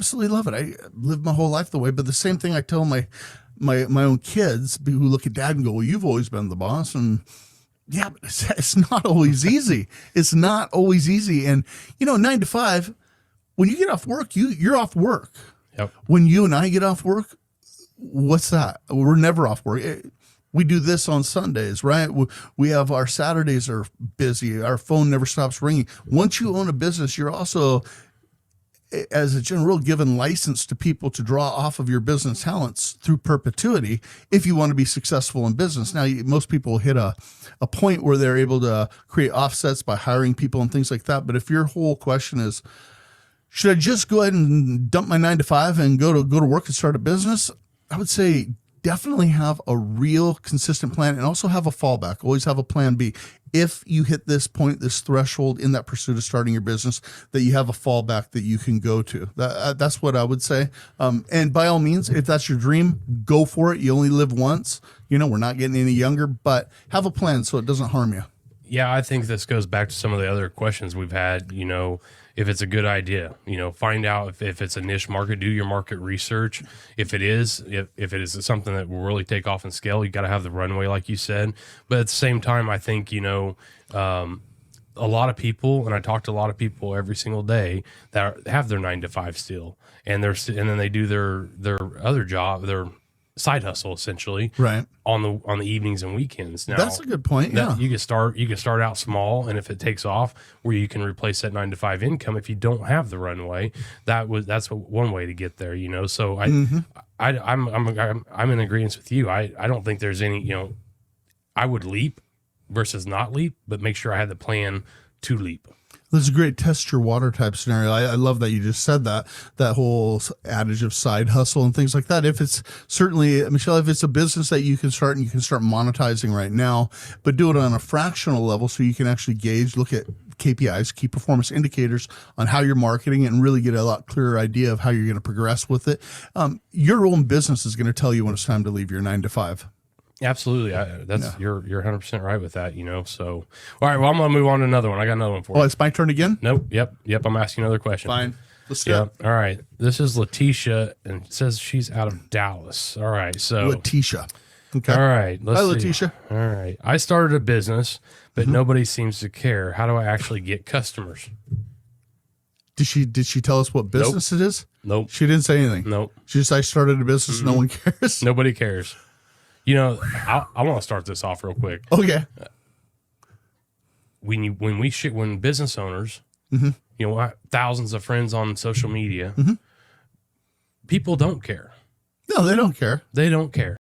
absolutely love it. I lived my whole life the way, but the same thing I tell my own kids who look at dad and go, well, you've always been the boss. And yeah, but it's not always easy. It's not always easy. And, 9 to 5, when you get off work, you're off work. Yep. When you and I get off work, what's that? We're never off work. We do this on Sundays, right? We have our Saturdays are busy. Our phone never stops ringing. Once you own a business, you're also, as a general rule, given license to people to draw off of your business talents through perpetuity if you want to be successful in business. Now, most people hit a point where they're able to create offsets by hiring people and things like that. But if your whole question is, should I just go ahead and dump my 9 to 5 and go to work and start a business? I would say definitely have a real consistent plan and also have a fallback. Always have a plan B. If you hit this point, this threshold in that pursuit of starting your business, that you have a fallback that you can go to. That's what I would say. And by all means, if that's your dream, go for it. You only live once. We're not getting any younger, but have a plan so it doesn't harm you. Yeah, I think this goes back to some of the other questions we've had, if it's a good idea, find out if it's a niche market, do your market research. If it is something that will really take off and scale, you got to have the runway, like you said. But at the same time, I think, a lot of people, and I talk to a lot of people every single day that have their 9 to 5 still, and then they do their other job, their side hustle essentially, right, on the evenings and weekends. Now that's a good point. Yeah, you can start out small, and if it takes off, where you can replace that 9 to 5 income. If you don't have the runway, that's one way to get there. So I'm in agreement with you. I don't think there's any. I would leap versus not leap, but make sure I had the plan to leap. That's a great test your water type scenario. I love that you just said that whole adage of side hustle and things like that. If it's certainly, Michelle, if it's a business that you can start and you can start monetizing right now, but do it on a fractional level so you can actually gauge, look at KPIs, key performance indicators on how you're marketing and really get a lot clearer idea of how you're going to progress with it. Your own business is going to tell you when it's time to leave your 9 to 5. Absolutely. You're 100% right with that, So, all right, well, I'm going to move on to another one. I got another one for you. Oh, it's my turn again? Nope. Yep. I'm asking another question. Fine. Let's do it. All right. This is Letitia, and it says she's out of Dallas. All right. So Letitia. Okay. All right. Hi, Letitia. All right. I started a business, but nobody seems to care. How do I actually get customers? Did she tell us what business it is? Nope. She didn't say anything. Nope. She just, I started a business. No one cares. Nobody cares. I want to start this off real quick. Okay. When business owners, thousands of friends on social media, people don't care. No, they don't care. They don't care.